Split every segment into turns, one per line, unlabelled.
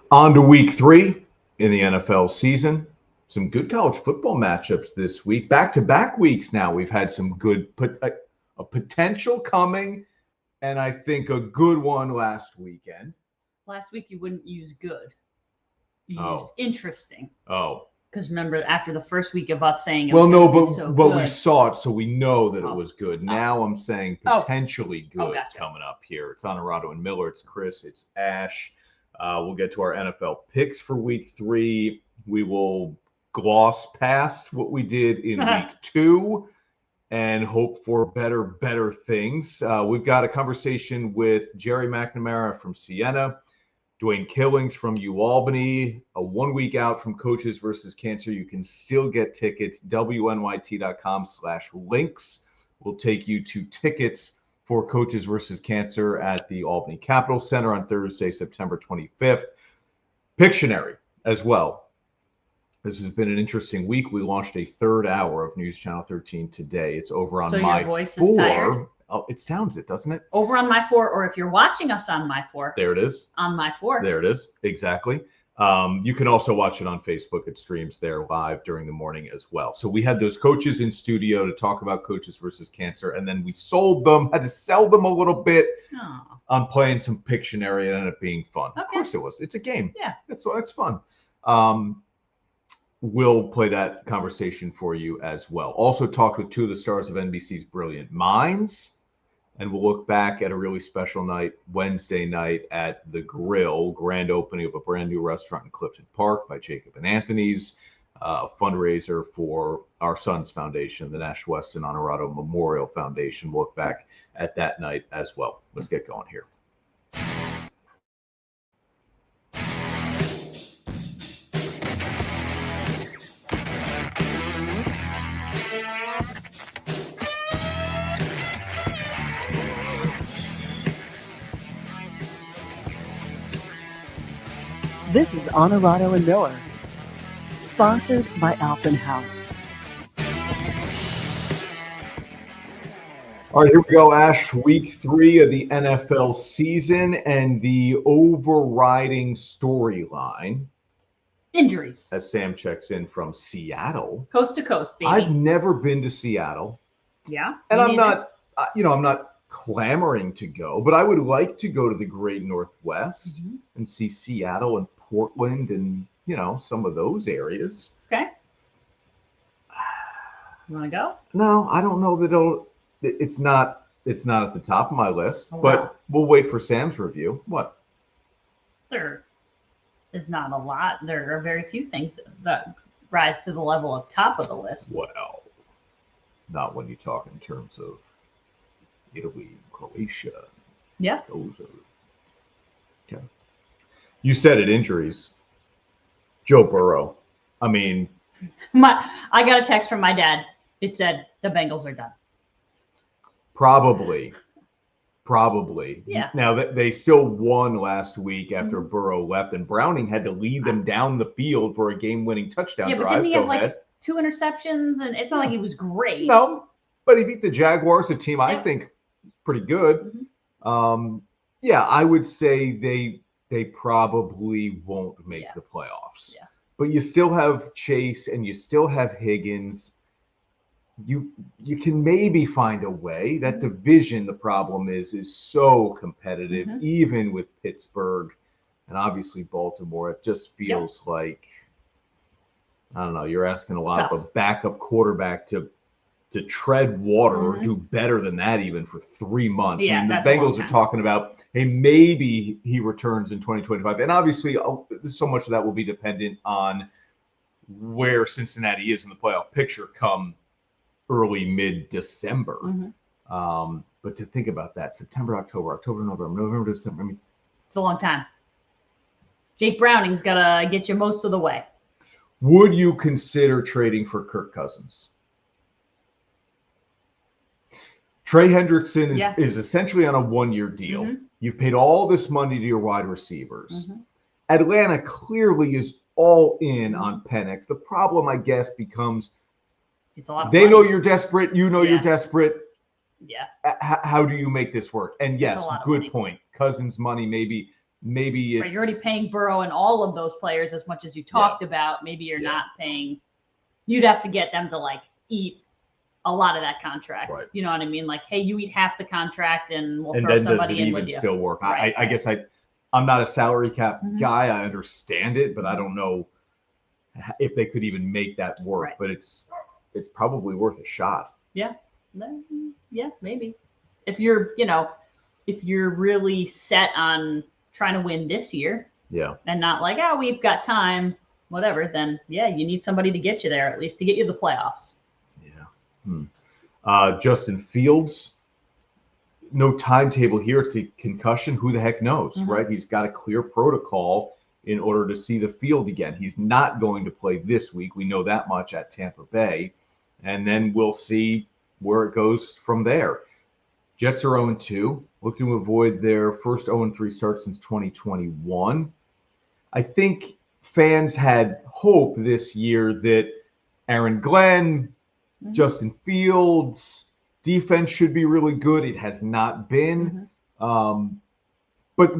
On to week 3 in the NFL season. Some good college football matchups this week. Back-to-back weeks now. We've had some good, a potential coming, and I think a good one last weekend.
Last week you wouldn't use good. You
Oh.
used interesting.
Oh.
Because remember, after the first week of us saying it
well,
was
no,
gonna
but
be so
but
good,
we saw it, so we know that it was good. Now I'm saying potentially good
gotcha.
coming up here. It's Onorato and Miller. It's Chris. It's Ash. We'll get to our NFL picks for week 3. We will gloss past what we did in week 2 and hope for better things. We've got a conversation with Gerry McNamara from Siena, Dwayne Killings from UAlbany, a 1 week out from Coaches versus Cancer. You can still get tickets. wnyt.com/links will take you to tickets for Coaches versus Cancer at the Albany Capitol Center on Thursday, September 25th. Pictionary as well. This has been an interesting week. We launched a 3rd hour of News Channel 13 today. It's over on my
your voice
4.
Is tired?
Oh, it sounds it, doesn't it?
Over on my 4, or if you're watching us on my 4.
There it is.
On my 4.
There it is. Exactly. You can also watch it on Facebook. It streams there live during the morning as well. So we had those coaches in studio to talk about Coaches versus Cancer, and then we sold them, had to sell them a little bit on playing some Pictionary. It ended up being fun.
Okay.
Of course it was. It's a game.
Yeah.
It's fun. We'll play that conversation for you as well. Also talked with 2 of the stars of NBC's Brilliant Minds. And we'll look back at a really special night, Wednesday night at the Grill, grand opening of a brand new restaurant in Clifton Park by Jacob and Anthony's, fundraiser for our son's foundation, the Nash Weston Onorato Memorial Foundation. We'll look back at that night as well. Let's get going here.
This is Onorato and Miller, sponsored by Alpen House.
All right, here we go, Ash. Week 3 of the NFL season and the overriding storyline.
Injuries.
As Sam checks in from Seattle.
Coast to coast, baby.
I've never been to Seattle.
Yeah.
And I'm not clamoring to go, but I would like to go to the Great Northwest and see Seattle and Portland and, some of those areas.
Okay. You want to go?
No, I don't know that it's not at the top of my list, but we'll wait for Sam's review. What?
There is not a lot. There are very few things that rise to the level of top of the list.
Well, not when you talk in terms of Italy, Croatia.
Yeah.
Those are okay. You said it, injuries. Joe Burrow. I mean,
I got a text from my dad. It said the Bengals are done.
Probably.
Yeah.
Now they still won last week after Burrow left, and Browning had to lead them down the field for a game-winning touchdown drive.
But didn't he have 2 interceptions? And it's not like he was great.
No, but he beat the Jaguars, a team I think is pretty good. I would say they probably won't make the playoffs.
Yeah.
But you still have Chase and you still have Higgins. You can maybe find a way. That division, the problem is so competitive, even with Pittsburgh and obviously Baltimore. It just feels like, I don't know, you're asking a lot of a backup quarterback to tread water or do better than that even for 3 months.
Yeah,
I mean, the Bengals are talking about, hey, maybe he returns in 2025. And obviously, so much of that will be dependent on where Cincinnati is in the playoff picture come early, mid-December. But to think about that, September, October, November, December. I mean,
it's a long time. Jake Browning's got to get you most of the way.
Would you consider trading for Kirk Cousins? Trey Hendrickson is essentially on a 1-year deal. You've paid all this money to your wide receivers. Atlanta clearly is all in on Penix. The problem, I guess, becomes
it's a lot of
they
money.
know you're desperate. You know you're desperate.
Yeah.
How do you make this work? And yes, good point. Cousins' money maybe maybe
Right, you're already paying Burrow and all of those players as much as you talked about. Maybe you're not paying. You'd have to get them to like eat a lot of that contract.
Right.
You know what I mean? Like, hey, you eat half the contract and we'll throw
then
somebody
does it
in
even
with you.
still work?
Right.
I guess I'm not a salary cap
Mhm.
guy. I understand it, but I don't know if they could even make that work.
Right.
But it's probably worth a shot.
Yeah, maybe. If you're, if you're really set on trying to win this year, and not like, oh, we've got time, whatever, then you need somebody to get you there, at least to get you the playoffs.
Justin Fields, no timetable here. It's a concussion. Who the heck knows, right? He's got a clear protocol in order to see the field again. He's not going to play this week. We know that much at Tampa Bay. And then we'll see where it goes from there. Jets are 0-2, looking to avoid their first 0-3 start since 2021. I think fans had hope this year that Aaron Glenn, Justin Fields, defense should be really good. It has not been. But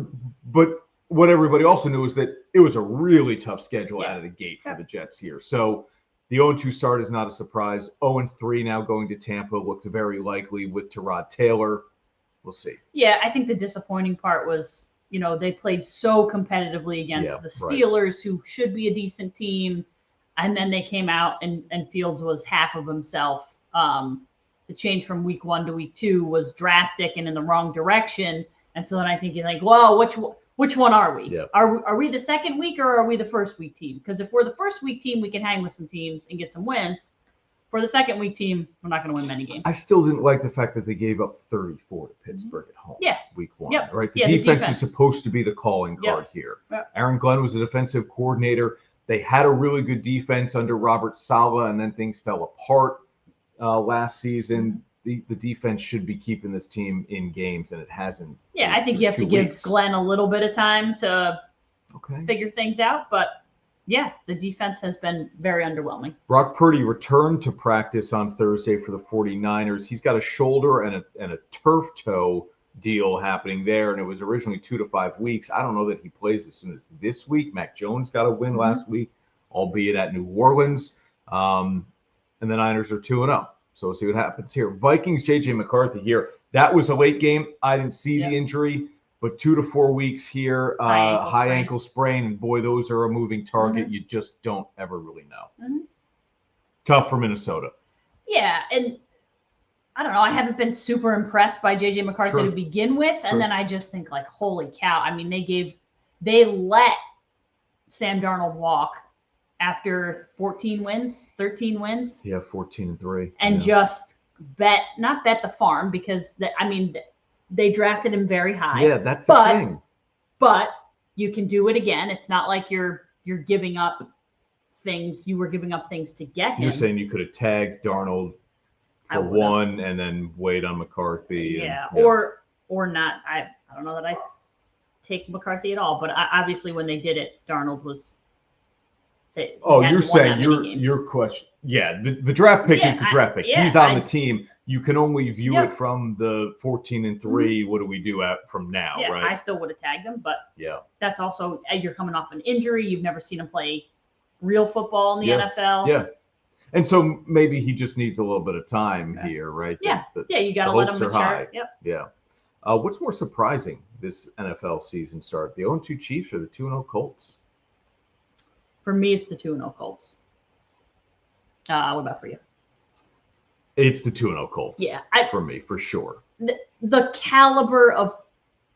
what everybody also knew is that it was a really tough schedule out of the gate for the Jets here. So the 0-2 start is not a surprise. 0-3 now going to Tampa looks very likely with Tyrod Taylor. We'll see. Yeah,
I think the disappointing part was, they played so competitively against the Steelers, who should be a decent team. And then they came out and Fields was half of himself. The change from week 1 to week 2 was drastic and in the wrong direction. And so then I think you're like, well, which one are we?
Yeah.
Are we the second week or are we the first week team? Because if we're the first week team, we can hang with some teams and get some wins. For the second week team, we're not going to win many games.
I still didn't like the fact that they gave up 34 to Pittsburgh at home. Week 1. Right? The defense is supposed to be the calling card here. Aaron Glenn was a defensive coordinator. They had a really good defense under Robert Saleh, and then things fell apart last season. The defense should be keeping this team in games, and it hasn't.
I think you have to give Glenn a little bit of time to figure things out. But, the defense has been very underwhelming.
Brock Purdy returned to practice on Thursday for the 49ers. He's got a shoulder and a turf toe deal happening there, and it was originally 2 to 5 weeks. I don't know that he plays as soon as this week. Mac Jones got a win last week, albeit at New Orleans. And the Niners are 2-0. So we'll see what happens here. Vikings, J.J. McCarthy here. That was a late game. I didn't see the injury, but 2 to 4 weeks here. High ankle sprain. And boy, those are a moving target. You just don't ever really know. Tough for Minnesota.
Yeah, and I don't know. I haven't been super impressed by J.J. McCarthy to begin with. And then I just think, like, holy cow. I mean, they let Sam Darnold walk after 13 wins.
Yeah, 14-3.
And just not bet the farm because, they drafted him very high.
Yeah, that's the thing.
But you can do it again. It's not like you're giving up things. You were giving up things to get him.
You're saying you could have tagged Darnold for one and then wait on McCarthy.
Or not. I don't know that I take McCarthy at all. But obviously when they did it, Darnold was.
You're saying your question. Yeah, the draft pick is the draft pick. He's on the team. You can only view it from the 14-3. What do we do from now, right?
I still would have tagged him, but that's also you're coming off an injury. You've never seen him play real football in the NFL.
Yeah. And so maybe he just needs a little bit of time here, right?
You got to let him mature.
High. Yeah. What's more surprising this NFL season start? The 0-2 Chiefs or the 2-0 Colts?
For me, it's the 2-0 Colts. What about for you?
It's the 2-0 Colts.
Yeah.
For me, for sure.
The caliber of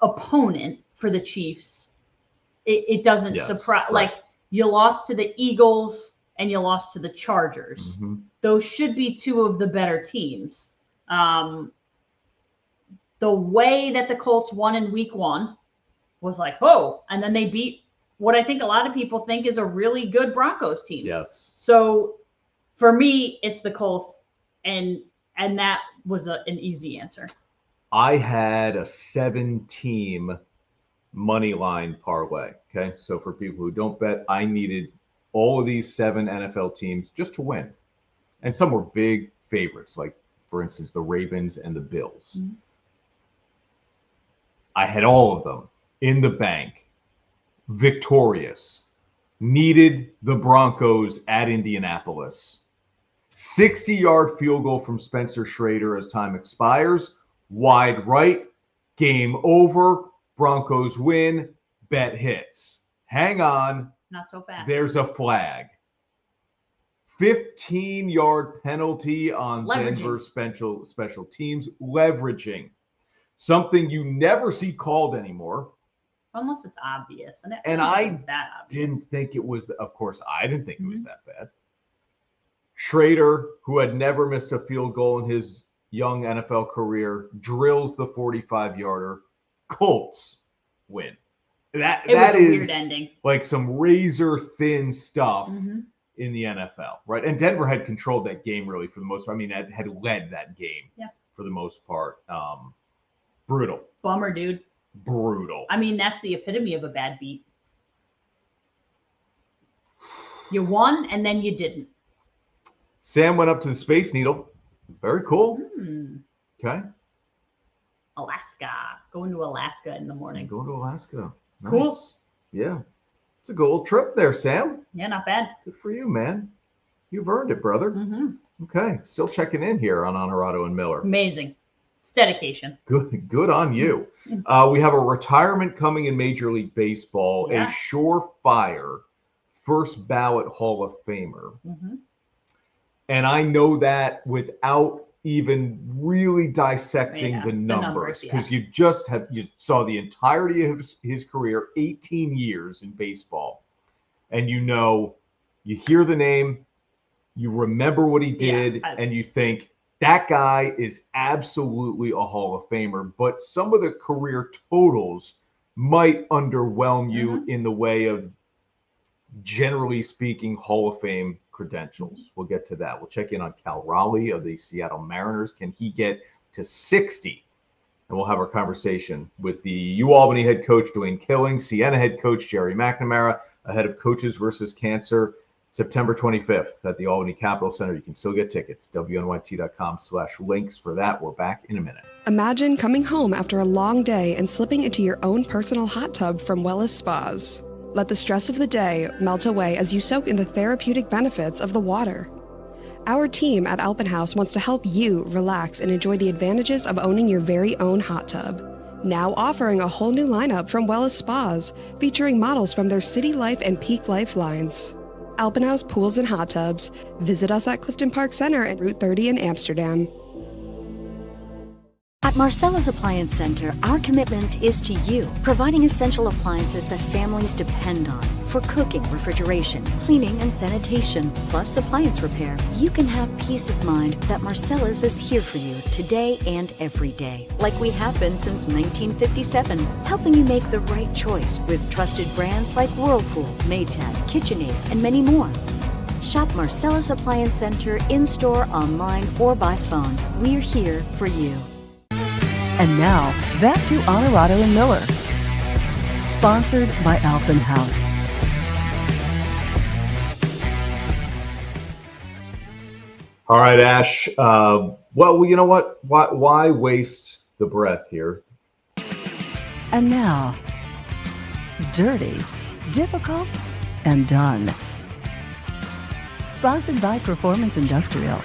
opponent for the Chiefs, it doesn't surprise.
Right.
Like, you lost to the Eagles and you lost to the Chargers. Those should be two of the better teams. The way that the Colts won in week 1 was like, oh, and then they beat what I think a lot of people think is a really good Broncos team.
Yes.
So for me, it's the Colts, and that was an easy answer.
I had a 7-team money line parlay. Okay. So for people who don't bet, I needed all of these 7 NFL teams just to win. And some were big favorites, like, for instance, the Ravens and the Bills. I had all of them in the bank victorious, needed the Broncos at Indianapolis. 60-yard field goal from Spencer Schrader as time expires. Wide right. Game over. Broncos win. Bet hits. Hang on.
Not so fast.
There's a flag. 15-yard penalty on Denver special teams. Leveraging. Something you never see called anymore.
Unless it's obvious.
And I
that
didn't think it was, of course, I didn't think it was that bad. Schrader, who had never missed a field goal in his young NFL career, drills the 45-yarder. Colts win. That
was a
is
weird ending.
Like some razor-thin stuff in the NFL, right? And Denver had controlled that game really for the most part. I mean, had led that game for the most part. Brutal.
Bummer, dude.
Brutal.
I mean, that's the epitome of a bad beat. You won, and then you didn't.
Sam went up to the Space Needle. Very cool. Okay.
Alaska. Going to Alaska in the morning.
Going to Alaska. Nice.
Cool.
Yeah. It's a good old trip there, Sam.
Yeah, not bad.
Good for you, man. You've earned it, brother. Okay. Still checking in here on Onorato and Miller.
Amazing. It's dedication.
Good on you. We have a retirement coming in Major League Baseball, a surefire first ballot Hall of Famer. And I know that without even really dissecting the numbers, because you saw the entirety of his career, 18 years in baseball, and you hear the name, you remember what he did, and you think that guy is absolutely a Hall of Famer. But some of the career totals might underwhelm you in the way of, generally speaking, Hall of Fame credentials. We'll get to that. We'll check in on Cal Raleigh of the Seattle Mariners. Can he get to 60? And we'll have our conversation with the UAlbany head coach, Dwayne Killings, Siena head coach, Gerry McNamara, ahead of Coaches versus Cancer, September 25th at the Albany Capitol Center. You can still get tickets, wnyt.com/links for that. We're back in a minute.
Imagine coming home after a long day and slipping into your own personal hot tub from Wellness Spas. Let the stress of the day melt away as you soak in the therapeutic benefits of the water. Our team at Alpenhaus wants to help you relax and enjoy the advantages of owning your very own hot tub. Now offering a whole new lineup from Wellness Spas, featuring models from their City Life and Peak Life lines. Alpenhaus Pools and Hot Tubs. Visit us at Clifton Park Center and Route 30 in Amsterdam.
At Marcella's Appliance Center, our commitment is to you, providing essential appliances that families depend on for cooking, refrigeration, cleaning, and sanitation, plus appliance repair. You can have peace of mind that Marcella's is here for you today and every day, like we have been since 1957, helping you make the right choice with trusted brands like Whirlpool, Maytag, KitchenAid, and many more. Shop Marcella's Appliance Center in-store, online, or by phone. We're here for you.
And now, back to Onorato and Miller. Sponsored by Alpenhaus.
All right, Ash. Well, you know what? Why waste the breath here?
And now, dirty, difficult, and done. Sponsored by Performance Industrial.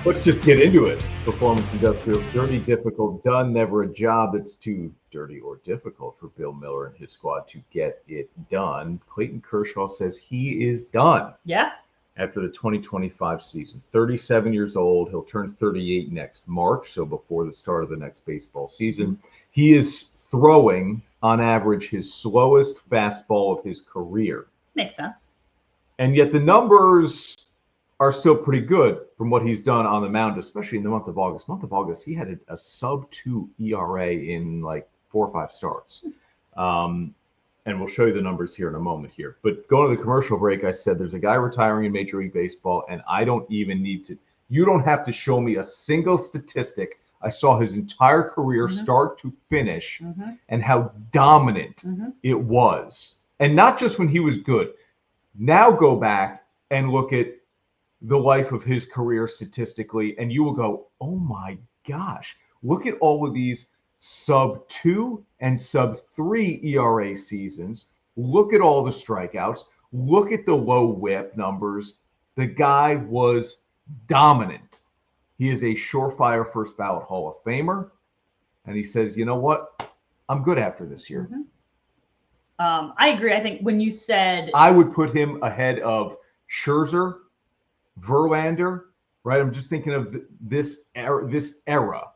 Let's just get into it. Performance Industrial, dirty, difficult, done. Never a job that's too dirty or difficult for Bill Miller and his squad to get it done. Clayton Kershaw says he is done.
Yeah.
After the 2025 season. 37 years old. He'll turn 38 next March, so before the start of the next baseball season. He is throwing, on average, his slowest fastball of his career.
Makes sense.
And yet the numbers are still pretty good from what he's done on the mound, especially in the month of August. Month of August, he had a sub-2 ERA in like 4 or 5 starts. And we'll show you the numbers here in a moment here. But going to the commercial break, I said there's a guy retiring in Major League Baseball, and I don't even need to – you don't have to show me a single statistic. I saw his entire career start to finish and how dominant it was. And not just when he was good. Now go back and look at the life of his career statistically, and you will go, oh my gosh, look at all of these sub 2 and sub 3 ERA seasons. Look at all the strikeouts. Look at the low whip numbers. The guy was dominant. He is a surefire first ballot Hall of Famer. And he says, you know what? I'm good after this year.
I agree. I think when you said
I would put him ahead of Scherzer, Verlander, right? I'm just thinking of this era,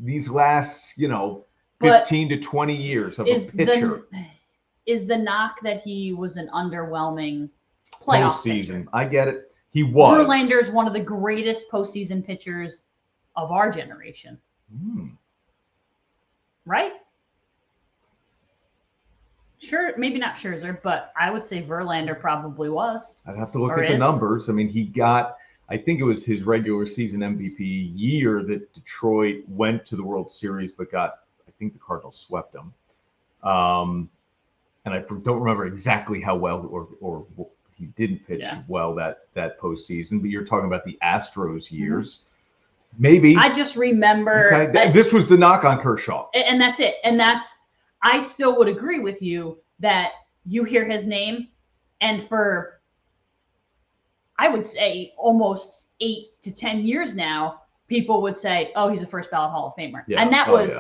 these last, 15 to 20 years of a pitcher.
Is the knock that he was an underwhelming playoff
postseason
pitcher?
I get it. He was.
Verlander is one of the greatest postseason pitchers of our generation. Right? Sure, maybe not Scherzer, but I would say Verlander probably was.
I'd have to look at the numbers. I mean, he got, I think it was his regular season MVP year that Detroit went to the World Series, but I think the Cardinals swept them. And I don't remember exactly how well or he didn't pitch well that postseason, but you're talking about the Astros years. Maybe.
I just remember.
This was the knock on Kershaw.
And that's it. And I still would agree with you that you hear his name, and for, I would say, almost 8 to 10 years now, people would say, oh, he's a first ballot Hall of Famer.
Yeah.
And that was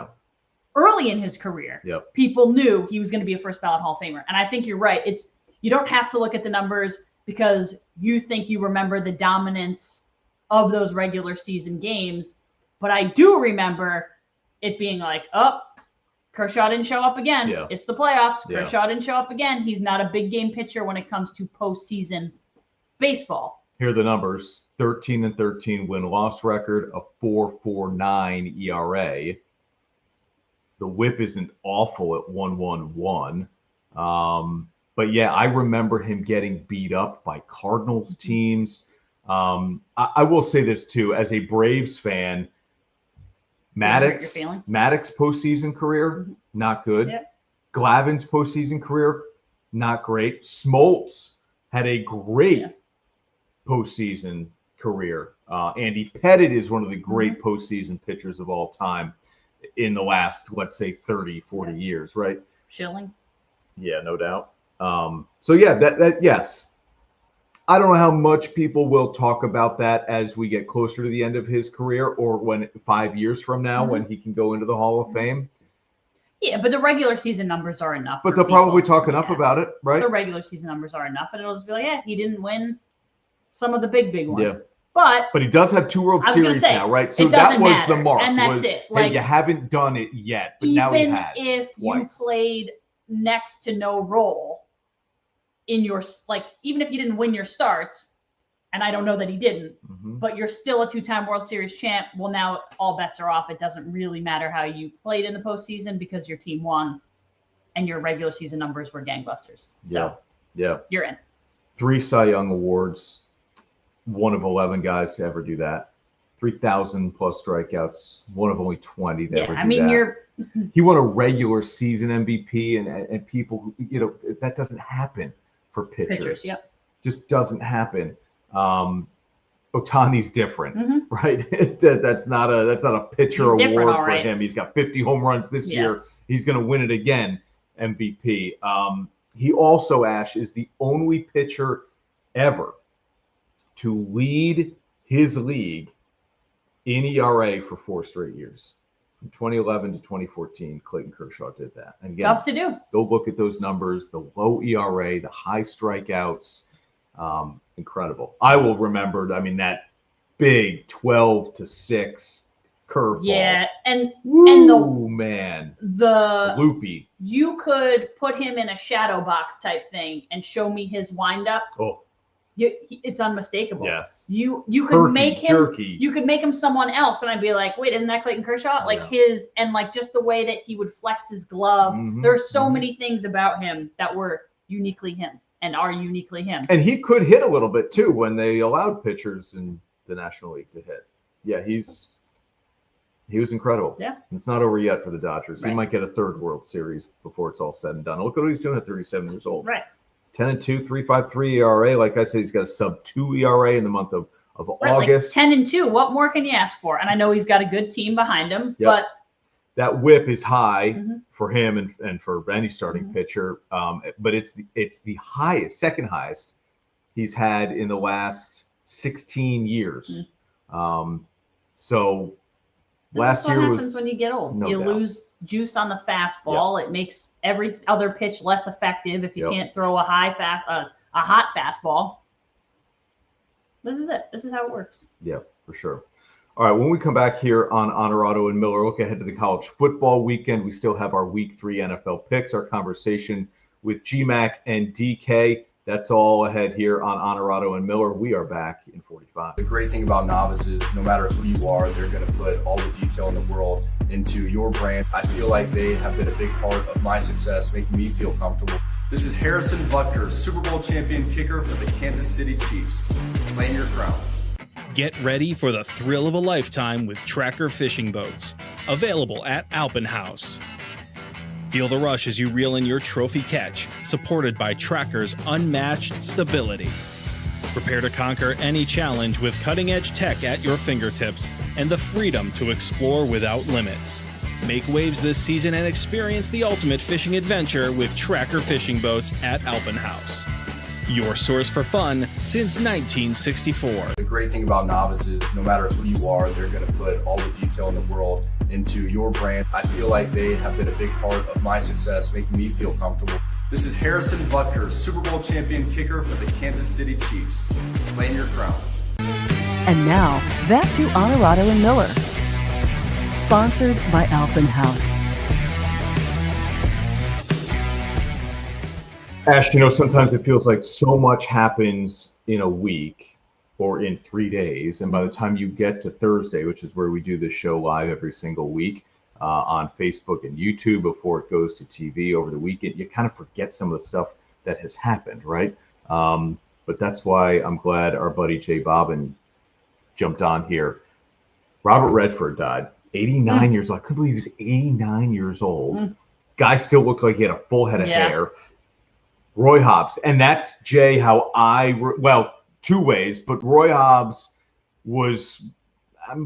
early in his career.
Yep.
People knew he was going to be a first ballot Hall of Famer. And I think you're right. You don't have to look at the numbers because you think you remember the dominance of those regular season games. But I do remember it being like, oh, Kershaw didn't show up again.
Yeah.
It's the playoffs.
Yeah.
Kershaw didn't show up again. He's not a big game pitcher when it comes to postseason baseball.
Here are the numbers: 13-13 win-loss record, a 4.49 ERA. The WHIP isn't awful at 1.11. But yeah, I remember him getting beat up by Cardinals teams. I will say this too, as a Braves fan, Maddox's postseason career, not good.
Yep.
Glavin's postseason career, not great. Smoltz had a great postseason career. Andy Pettitte is one of the great postseason pitchers of all time in the last, let's say, 30, 40 years, right?
Schilling.
Yeah, no doubt. So yeah, that yes. I don't know how much people will talk about that as we get closer to the end of his career, or when 5 years from now when he can go into the Hall of Fame.
Yeah, but the regular season numbers are enough.
But they'll probably talk enough about it, right?
The regular season numbers are enough, and it'll just be like, yeah, he didn't win some of the big ones.
Yeah.
But
he does have 2 World Series now, right? So that was the mark.
And that's it.
Like, hey, you haven't done it yet, but now he has.
Even if you played next to no role in your, even if you didn't win your starts, and I don't know that he didn't, but you're still a 2-time World Series champ. Well, now all bets are off. It doesn't really matter how you played in the postseason because your team won and your regular season numbers were gangbusters. So you're in. 3
Cy Young awards, one of 11 guys to ever do that. 3,000 plus strikeouts, one of only 20 to ever do that. He won a regular season MVP, and people, that doesn't happen for pitchers. Just doesn't happen. Ohtani's different, right? That's not a pitcher award for him. He's got 50 home runs this year. He's going to win it again, MVP. He also, Ash, is the only pitcher ever to lead his league in ERA for 4 straight years. From 2011 to 2014, Clayton Kershaw did that. And again,
tough to do.
Go look at those numbers, the low ERA, the high strikeouts. Incredible. I will remember, that big 12-6 curveball.
Yeah, and
the loopy.
You could put him in a shadow box type thing and show me his windup.
Oh,
it's unmistakable.
Yes.
You could make him
jerky.
You could make him someone else, and I'd be like, wait, isn't that Clayton Kershaw? Just the way that he would flex his glove. There's so many things about him that were uniquely him and are uniquely him.
And he could hit a little bit too when they allowed pitchers in the National League to hit. Yeah, he was incredible.
Yeah.
It's not over yet for the Dodgers.
Right.
He might get a 3rd World Series before it's all said and done. Look at what he's doing at 37 years old.
Right.
10-2, 3.53 ERA. Like I said, he's got a sub 2 ERA in the month of of
Right,
August.
Like 10-2. What more can you ask for? And I know he's got a good team behind him, but
that whip is high for him and for any starting pitcher. But it's the highest, second highest he's had in the last 16 years. So last year was. This is what
happens when you get old.
No
you
doubt.
Lose juice on the fastball. It makes every other pitch less effective if you can't throw a hot fastball. This is it. This is how it works.
Yeah, for sure. All right, when we come back here on Onorato and Miller, look ahead to the college football weekend. We still have our Week 3 NFL picks, our conversation with GMAC and DK. That's all ahead here on Onorato and Miller. We are back in 45.
The great thing about novices, no matter who you are, they're going to put all the detail in the world into your brand. I feel like they have been a big part of my success, making me feel comfortable. This is Harrison Butker, Super Bowl champion kicker for the Kansas City Chiefs. Claim your crown.
Get ready for the thrill of a lifetime with Tracker fishing boats. Available at Alpenhaus. Feel the rush as you reel in your trophy catch, supported by Tracker's unmatched stability. Prepare to conquer any challenge with cutting-edge tech at your fingertips and the freedom to explore without limits. Make waves this season and experience the ultimate fishing adventure with Tracker fishing boats at Alpenhaus. Your source for fun since 1964.
The great thing about novices, no matter who you are, they're going to put all the detail in the world into your brand. I feel like they have been a big part of my success, making me feel comfortable. This is Harrison Butker, Super Bowl champion kicker for the Kansas City Chiefs. Claim your crown.
And now, back to Onorato and Miller. Sponsored by Alpenhaus.
Ash, sometimes it feels like so much happens in a week or in 3 days. And by the time you get to Thursday, which is where we do this show live every single week on Facebook and YouTube before it goes to TV over the weekend, you kind of forget some of the stuff that has happened, right? But that's why I'm glad our buddy Jay Bobbin jumped on here. Robert Redford died, 89 years old. I couldn't believe he was 89 years old. Guy still looked like he had a full head of hair. Roy Hobbs, and that's, Jay, how two ways, but Roy Hobbs was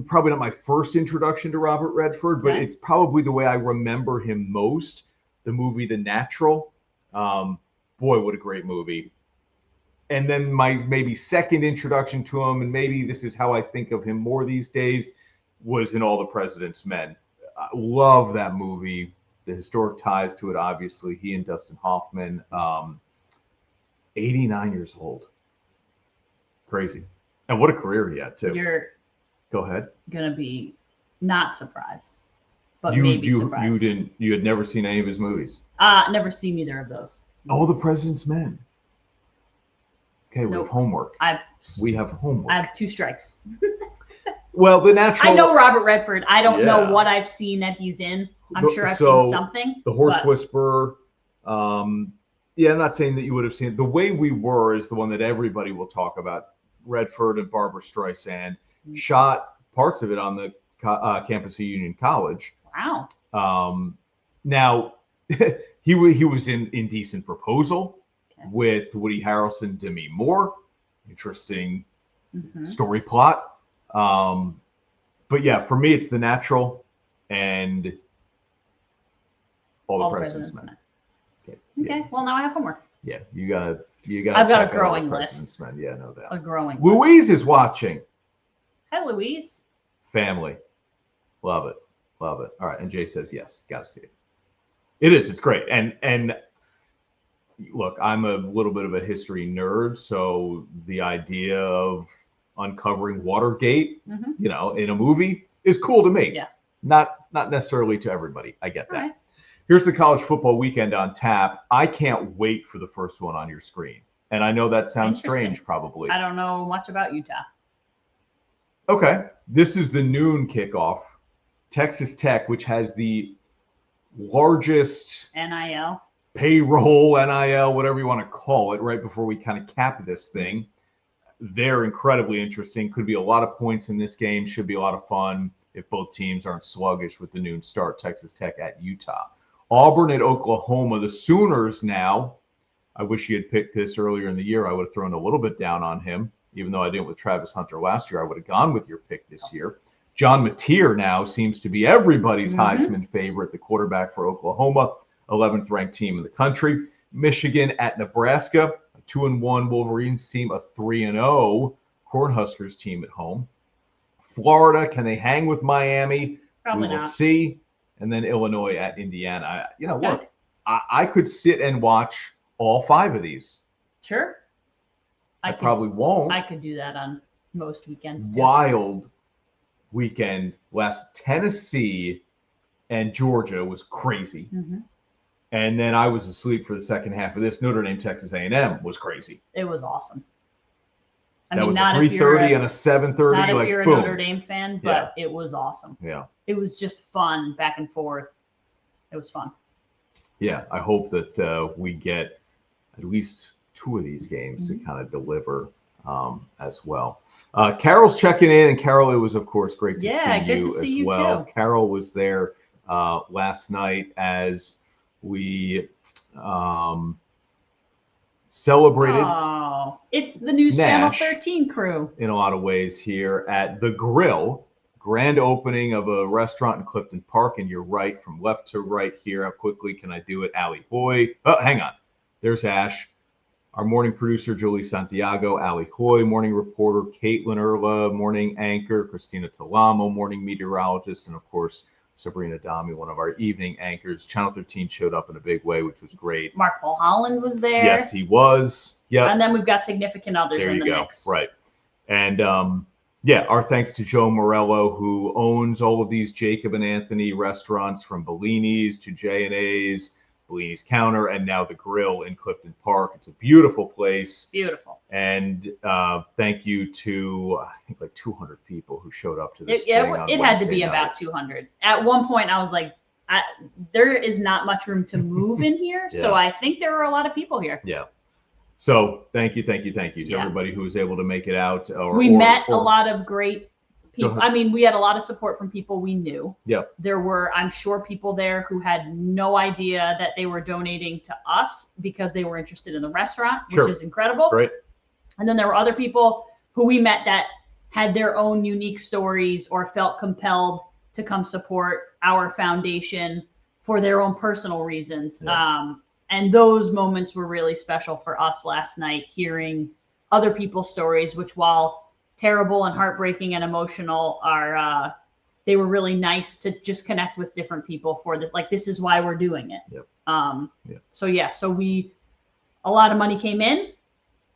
probably not my first introduction to Robert Redford, but it's probably the way I remember him most, the movie The Natural. Boy, what a great movie. And then my maybe second introduction to him, and maybe this is how I think of him more these days, was in All the President's Men. I love that movie. The historic ties to it, obviously. He and Dustin Hoffman, 89 years old. Crazy. And what a career he had, too. Go ahead.
Going to be not surprised, but maybe surprised.
You had never seen any of his movies?
Never seen either of those.
All the President's Men. Okay, we have homework. We have homework.
I have 2 strikes.
Well, The Natural.
I know Robert Redford. I don't know what I've seen that he's in. I'm sure I've seen something.
The Horse Whisperer. I'm not saying that you would have seen it. The Way We Were is the one that everybody will talk about. Redford and Barbara Streisand shot parts of it on the campus of Union College.
Wow.
Now, he was in Indecent Proposal with Woody Harrelson, Demi Moore. Interesting story plot. But yeah, for me, it's The Natural and All the President's Men.
Okay. Well, now I have homework.
Yeah, you gotta.
I've got a growing list.
Men. Yeah, no doubt.
A growing.
Louise is watching.
Hi, Louise.
Family, love it. All right, and Jay says yes. Got to see it. It is. It's great. And look, I'm a little bit of a history nerd, so the idea of uncovering Watergate, in a movie is cool to me.
Yeah.
Not necessarily to everybody. I get that.
Right.
Here's the college football weekend on tap. I can't wait for the first one on your screen. And I know that sounds strange, probably.
I don't know much about Utah.
Okay. This is the noon kickoff. Texas Tech, which has the largest
NIL,
payroll, NIL, whatever you want to call it, right before we kind of cap this thing. They're incredibly interesting. Could be a lot of points in this game. Should be a lot of fun if both teams aren't sluggish with the noon start. Texas Tech at Utah. Auburn at Oklahoma. The Sooners now. I wish he had picked this earlier in the year. I would have thrown a little bit down on him. even though I didn't with Travis Hunter last year. I would have gone with your pick this year. John Mateer now seems to be everybody's Heisman favorite, the quarterback for Oklahoma, 11th ranked team in the country. Michigan at Nebraska, a 2-1 Wolverines team, a 3-0 Cornhuskers team at home. Florida, can they hang with Miami?
Probably
we will
not.
see. And then Illinois at Indiana. Look, I could sit and watch all 5 of these.
Sure.
I probably won't.
I could do that on most weekends too.
Wild weekend last. Tennessee and Georgia was crazy. And then I was asleep for the second half of this. Notre Dame, Texas A&M was crazy.
It was awesome.
That was a 3:30 and a 7:30.
Not if
like,
you're a
boom.
Notre Dame fan, but it was awesome.
Yeah.
It was just fun back and forth. It was fun.
Yeah, I hope that we get at least 2 of these games to kind of deliver as well. Carol's checking in, and Carol, it was, of course, great to see you as well.
Too.
Carol was there last night as we celebrated.
Oh, it's the News
Nash,
Channel 13 crew.
In a lot of ways here at The Grill, grand opening of a restaurant in Clifton Park. And you're right, from left to right here. How quickly can I do it? Allie Hoy. Oh, hang on. There's Ash. Our morning producer, Julie Santiago, Allie Hoy, morning reporter, Caitlin Erla, morning anchor, Christina Talamo, morning meteorologist, and of course, Sabrina Dami, one of our evening anchors. Channel 13 showed up in a big way, which was great.
Mark Mulholland was there.
Yes, he was. Yeah.
And then we've got significant others in the mix.
Right. And our thanks to Joe Morello, who owns all of these Jacob and Anthony restaurants, from Bellini's to J&A's, Bellini's Counter, and now The Grill in Clifton Park. It's a beautiful place.
Beautiful.
And thank you to, I think, like 200 people who showed up to this.
It had to be about 200. At one point, I was like, there is not much room to move in here.
Yeah.
So I think there were a lot of people here.
Yeah. So thank you to everybody who was able to make it out.
We met a lot of great people. I mean, we had a lot of support from people we knew.
Yeah.
There were, I'm sure, people there who had no idea that they were donating to us because they were interested in the restaurant, which is incredible.
Right.
And then there were other people who we met that had their own unique stories or felt compelled to come support our foundation for their own personal reasons.
Yeah.
And those moments were really special for us last night, hearing other people's stories, which, while terrible and heartbreaking and emotional, are they were really nice to just connect with different people for this. Like, this is why we're doing it.
Yep.
So a lot of money came in.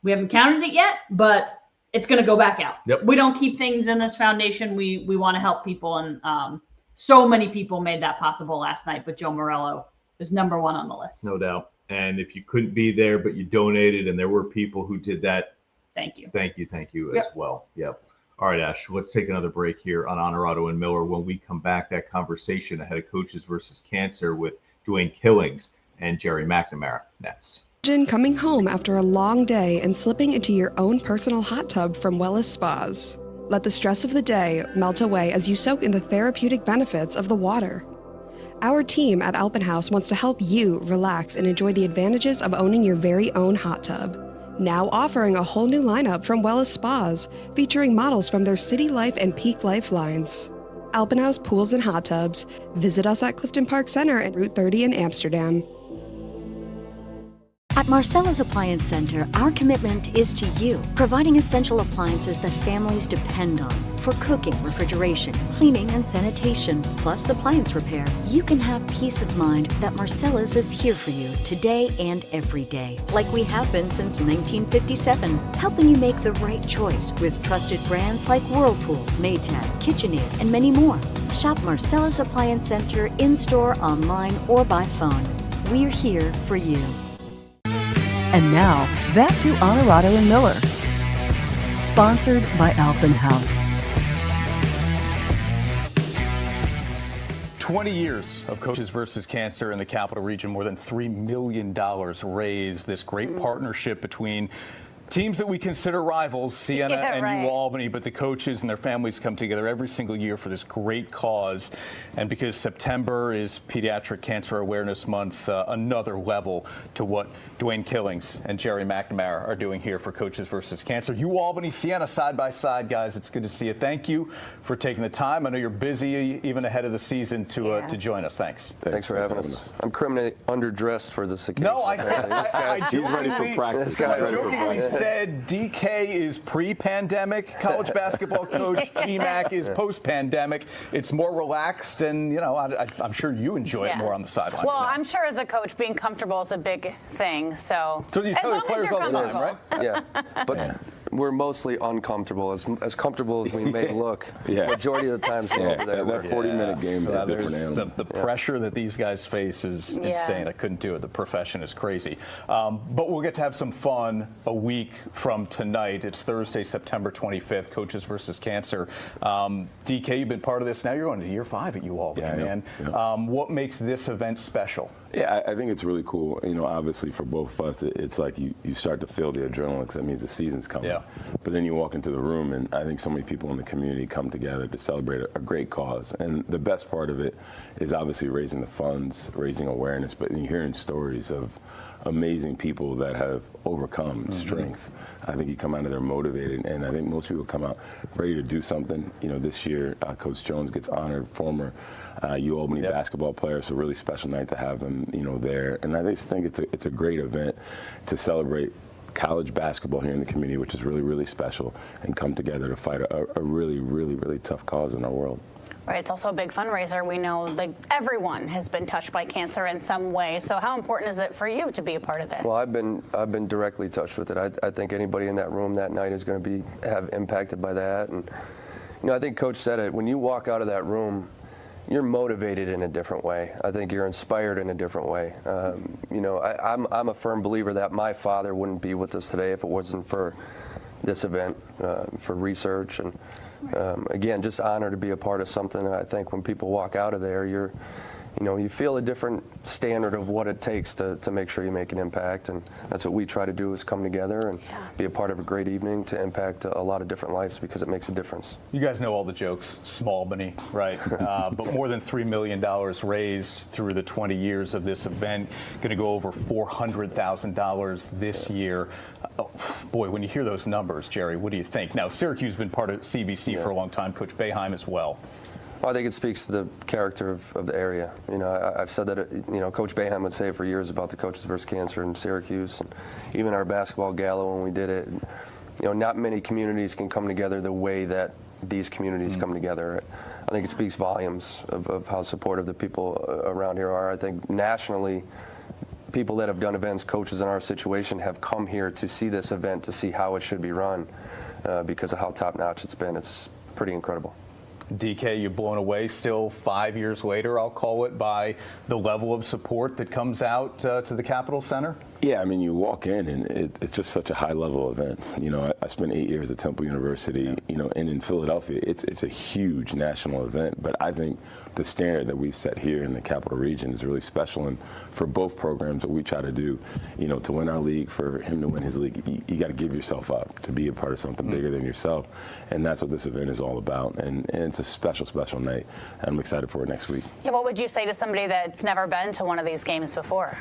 We haven't counted it yet, but it's going to go back out.
Yep.
We don't keep things in this foundation. We want to help people. And so many people made that possible last night, but Joe Morello is number 1 on the list.
No doubt. And if you couldn't be there, but you donated, and there were people who did that,
thank you.
Thank you as well. Yep. All right, Ash, let's take another break here on Onorato and Miller. When we come back, that conversation ahead of Coaches versus Cancer with Dwayne Killings and Gerry McNamara next.
Imagine coming home after a long day and slipping into your own personal hot tub from Wellness Spas. Let the stress of the day melt away as you soak in the therapeutic benefits of the water. Our team at Alpenhaus wants to help you relax and enjoy the advantages of owning your very own hot tub. Now offering a whole new lineup from Wellness Spas, featuring models from their City Life and Peak Life lines. Alpenhaus Pools and Hot Tubs. Visit us at Clifton Park Center and Route 30 in Amsterdam.
At Marcella's Appliance Center, our commitment is to you, providing essential appliances that families depend on for cooking, refrigeration, cleaning, and sanitation, plus appliance repair. You can have peace of mind that Marcella's is here for you today and every day, like we have been since 1957, helping you make the right choice with trusted brands like Whirlpool, Maytag, KitchenAid, and many more. Shop Marcella's Appliance Center in-store, online, or by phone. We're here for you.
And now, back to Onorato and Miller. Sponsored by Alpenhaus.
20 years of Coaches versus Cancer in the Capital Region, more than $3 million raised. This great partnership between Teams that we consider rivals, Siena
Yeah,
and
right.
UAlbany, but the coaches and their families come together every single year for this great cause. And because September is Pediatric Cancer Awareness Month, another level to what Dwayne Killings and Gerry McNamara are doing here for Coaches versus Cancer. UAlbany, Siena, side by side, guys. It's good to see you. Thank you for taking the time. I know you're busy, even ahead of the season, to join us. Thanks.
Thanks for having us. I'm criminally underdressed for this occasion.
No, I said
he's ready for practice.
I jokingly said DK is pre-pandemic college basketball coach. GMAC is post-pandemic. It's more relaxed, and you know, I'm sure you enjoy it more on the sidelines.
Well, I'm sure as a coach, being comfortable is a big thing. So
you tell your players all the time, right?
Yeah, but we're mostly uncomfortable, as comfortable as we may look. Majority of the times we're over there.
That 40-minute game is a different animal.
The pressure that these guys face is insane. I couldn't do it. The profession is crazy. But we'll get to have some fun a week from tonight. It's Thursday, September 25th, Coaches versus Cancer. DK, you've been part of this now. You're on to year 5 at UAlbany, man. Yeah. What makes this event special?
Yeah, I think it's really cool. You know, obviously for both of us, it's like you start to feel the adrenaline because that means the season's coming. Yeah. But then you walk into the room, and I think so many people in the community come together to celebrate a great cause. And the best part of it is obviously raising the funds, raising awareness, but you're hearing stories of amazing people that have overcome strength. I think you come out of there motivated, and I think most people come out ready to do something. You know, this year, Coach Jones gets honored, former UAlbany basketball player, so really special night to have him, you know, there. And I just think it's a great event to celebrate college basketball here in the community, which is really, really special, and come together to fight a really, really, really tough cause in our world.
Right, it's also a big fundraiser. We know that everyone has been touched by cancer in some way. So how important is it for you to be a part of this?
Well, I've been directly touched with it. I think anybody in that room that night is going to have impacted by that. And you know, I think Coach said it. When you walk out of that room, you're motivated in a different way. I think you're inspired in a different way. You know, I'm a firm believer that my father wouldn't be with us today if it wasn't for this event, for research, and again, just honored to be a part of something. And I think when people walk out of there, you feel a different standard of what it takes to make sure you make an impact. And that's what we try to do, is come together and be a part of a great evening to impact a lot of different lives, because it makes a difference.
You guys know all the jokes, Smallbany, right? But more than $3 million raised through the 20 years of this event, going to go over $400,000 this year. Oh, boy, when you hear those numbers, Gerry, what do you think? Now, Syracuse has been part of CVC for a long time, Coach Boeheim as well.
Well, I think it speaks to the character of the area. You know, I've said that, you know, Coach Boeheim would say it for years about the Coaches versus Cancer in Syracuse, and even our basketball gala when we did it. You know, not many communities can come together the way that these communities come together. I think it speaks volumes of how supportive the people around here are. I think nationally, people that have done events, coaches in our situation, have come here to see this event, to see how it should be run, because of how top-notch it's been. It's pretty incredible.
DK, you're blown away still 5 years later, I'll call it, by the level of support that comes out to the Capitol Center?
Yeah, I mean, you walk in and it's just such a high-level event. You know, I spent 8 years at Temple University, you know, and in Philadelphia, it's a huge national event. But I think the standard that we've set here in the Capital Region is really special. And for both programs, what we try to do, you know, to win our league, for him to win his league, you got to give yourself up to be a part of something bigger than yourself. And that's what this event is all about. And it's a special, special night. And I'm excited for it next week.
Yeah, what would you say to somebody that's never been to one of these games before?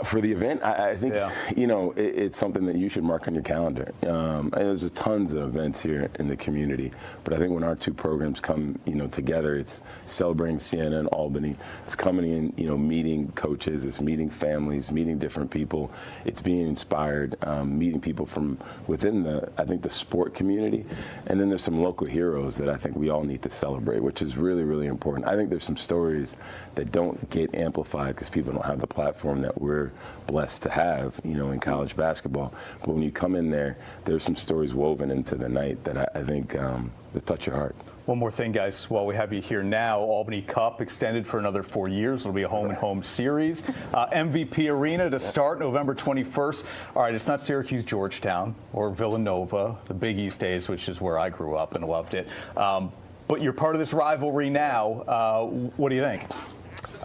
For the event, I think, you know, it's something that you should mark on your calendar. There's tons of events here in the community, but I think when our two programs come, you know, together, it's celebrating Siena and Albany. It's coming in, you know, meeting coaches, it's meeting families, meeting different people. It's being inspired, meeting people from within the sport community. And then there's some local heroes that I think we all need to celebrate, which is really, really important. I think there's some stories that don't get amplified because people don't have the platform that we're blessed to have, you know, in college basketball. But when you come in there, there's some stories woven into the night that I think that touch your heart.
One more thing, guys, while we have you here now, Albany Cup extended for another 4 years. It'll be a home-and-home series. MVP Arena to start November 21st. All right, it's not Syracuse, Georgetown, or Villanova, the Big East days, which is where I grew up and loved it. But you're part of this rivalry now. What do you think?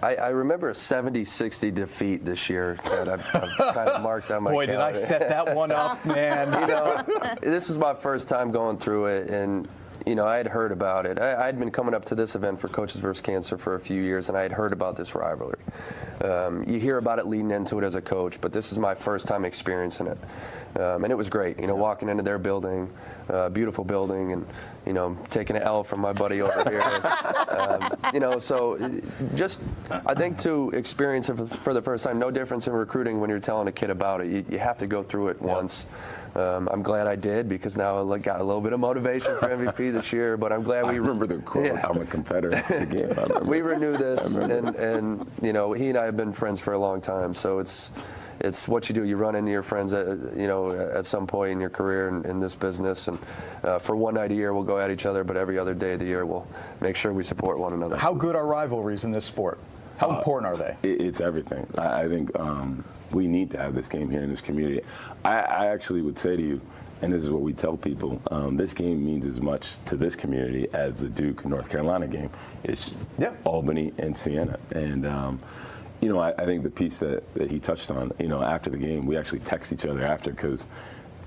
I remember a 70-60 defeat this year that I've kind of marked on my
Boy,
calendar.
did I set that one up, man.
This is my first time going through it, and I had heard about it. I had been coming up to this event for Coaches vs. Cancer for a few years, and I had heard about this rivalry. You hear about it leading into it as a coach, but this is my first time experiencing it. And it was great, walking into their building, beautiful building, and, taking an L from my buddy over here. So just, I think to experience it for the first time, no difference in recruiting when you're telling a kid about it. You have to go through it once. I'm glad I did, because now I got a little bit of motivation for MVP this year, but I'm glad
I remember the quote, I'm a competitor at the game.
We renew this, and he and I have been friends for a long time, so it's what you do. You run into your friends at some point in your career in this business, and for one night a year we'll go at each other, but every other day of the year we'll make sure we support one another.
How good are rivalries in this sport? How important are they?
It's everything. I think we need to have this game here in this community. I actually would say to you, and this is what we tell people, this game means as much to this community as the Duke North Carolina game. It's Albany and Siena. And I think the piece that he touched on, after the game, we actually text each other after, because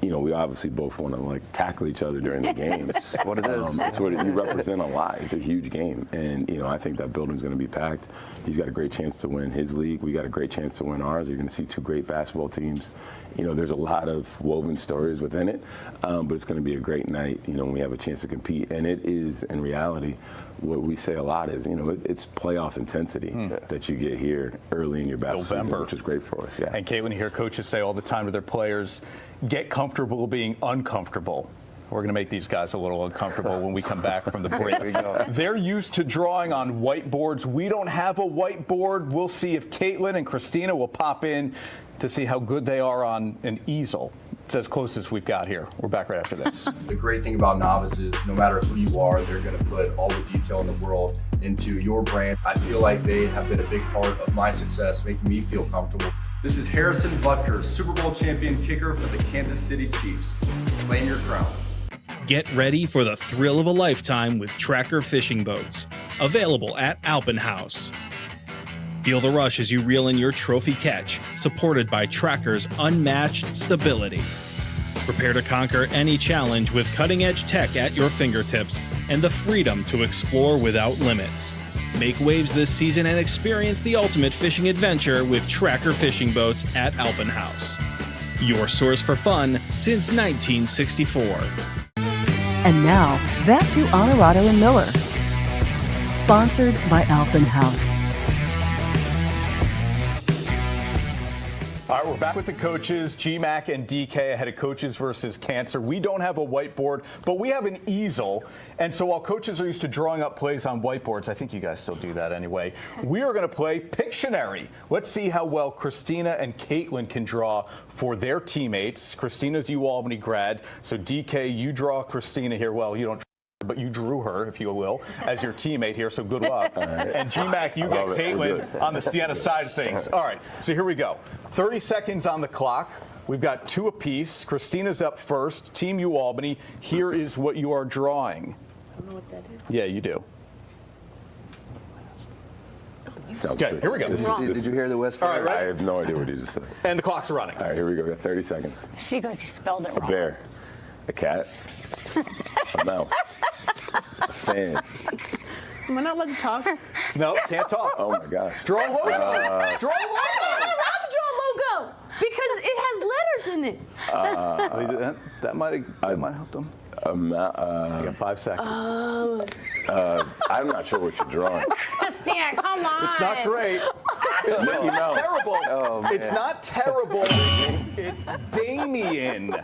we obviously both want to tackle each other during the game.
That's what it is.
It's what you represent a lot. It's a huge game, and I think that building's going to be packed. He's got a great chance to win his league. We got a great chance to win ours. You're going to see two great basketball teams. There's a lot of woven stories within it, but it's going to be a great night. When we have a chance to compete, and it is in reality what we say a lot is it's playoff intensity that you get here early in your basketball season, which is great for us. Yeah.
And Caitlin, you hear coaches say all the time to their players, get comfortable being uncomfortable. We're going to make these guys a little uncomfortable when we come back from the break. They're used to drawing on whiteboards. We don't have a whiteboard. We'll see if Caitlin and Christina will pop in to see how good they are on an easel. It's as close as we've got here. We're back right after this.
The great thing about novices, no matter who you are, they're going to put all the detail in the world into your brand. I feel like they have been a big part of my success, making me feel comfortable. This is Harrison Butker, Super Bowl champion kicker for the Kansas City Chiefs. Claim your crown.
Get ready for the thrill of a lifetime with Tracker fishing boats. Available at Alpenhaus. Feel the rush as you reel in your trophy catch, supported by Tracker's unmatched stability. Prepare to conquer any challenge with cutting-edge tech at your fingertips and the freedom to explore without limits. Make waves this season and experience the ultimate fishing adventure with Tracker fishing boats at Alpenhaus. Your source for fun since 1964.
And now, back to Onorato and Miller. Sponsored by Alpenhaus.
All right, we're back with the coaches, GMAC and DK, ahead of Coaches versus Cancer. We don't have a whiteboard, but we have an easel. And so while coaches are used to drawing up plays on whiteboards, I think you guys still do that anyway, we are going to play Pictionary. Let's see how well Christina and Caitlin can draw for their teammates. Christina's UAlbany grad, so DK, you draw Christina here. Well, you don't, but you drew her, if you will, as your teammate here, so good luck. And GMAC, you get Caitlin on the Siena side of things. All right, so here we go. 30 seconds on the clock. We've got two apiece. Christina's up first. Team UAlbany, here is what you are drawing.
I don't know what that is.
Yeah, you do.
Okay,
here we go.
Did you hear the whisper?
All right, ready?
I have no idea what he just said.
And the clock's running.
All right, here we go. We got 30 seconds.
She goes, you spelled it
A
wrong.
bear, a cat, a mouse, a fan.
Am I not allowed to talk?
No, can't talk.
Oh my gosh.
Draw a logo. Draw a
I'm
logo.
not allowed to draw a logo because it has letters in it.
That might help them. You got 5 seconds.
I'm not sure what you're drawing.
Christina, come on.
It's not great.
Mickey Mouse.
Terrible.
Oh, man.
It's not terrible. It's Damien.